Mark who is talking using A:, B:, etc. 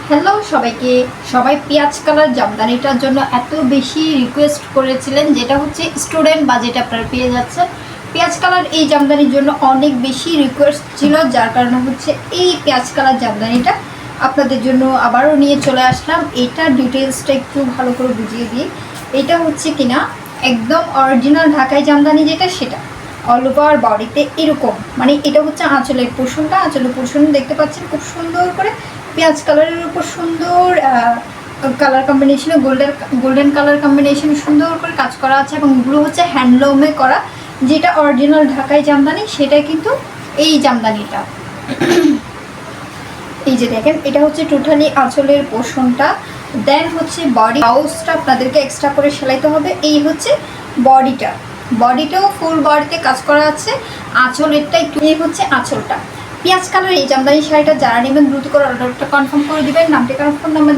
A: Hello সবাইকে। সবাই পেঁয়াজ কালার জামদানিটার জন্য এত বেশি রিকোয়েস্ট করেছিলেন, যেটা হচ্ছে স্টুডেন্ট বাজেট আপনারা পেয়ে যাচ্ছেন। পেঁয়াজ কালার এই জামদানির জন্য অনেক বেশি রিকোয়েস্ট ছিল, যার কারণে হচ্ছে এই পেঁয়াজ কালার জামদানিটা আপনাদের জন্য আবারও নিয়ে চলে আসলাম। এটার ডিটেলসটা একটু ভালো করে বুঝিয়ে দিই। এটা হচ্ছে কিনা একদম অরিজিনাল ঢাকাই জামদানি, যেটা সেটা অল ওভার বডিতে এরকম, মানে এটা হচ্ছে আঁচলের পোর্শনটা। আঁচলের পোর্শন দেখতে পাচ্ছেন খুব সুন্দর করে পেঁয়াজ কালারের উপর সুন্দর কালার কম্বিনেশনে গোল্ডেন কালার কম্বিনেশনে সুন্দর করে কাজ করা আছে, এবং এগুলো হচ্ছে হ্যান্ডলুমে করা, যেটা অরিজিনাল ঢাকাই জামদানি সেটাই কিন্তু এই জামদানিটা। এই যে দেখেন, এটা হচ্ছে টোটালি আঁচলের পোর্শনটা। দেন হচ্ছে বডি ব্লাউজটা আপনাদেরকে এক্সট্রা করে সেলাইতে হবে। এই হচ্ছে বডিটাও ফুল বডিতে কাজ করা আছে। আঁচলেরটা একটু, এই হচ্ছে আঁচলটা। পেঁয়াজ কালার এই জামদানি শাড়িটা যারা নেবেন দ্রুত করে অর্ডারটা কনফার্ম করে দিবেন। নাম ঠিকানা ফোন নাম্বার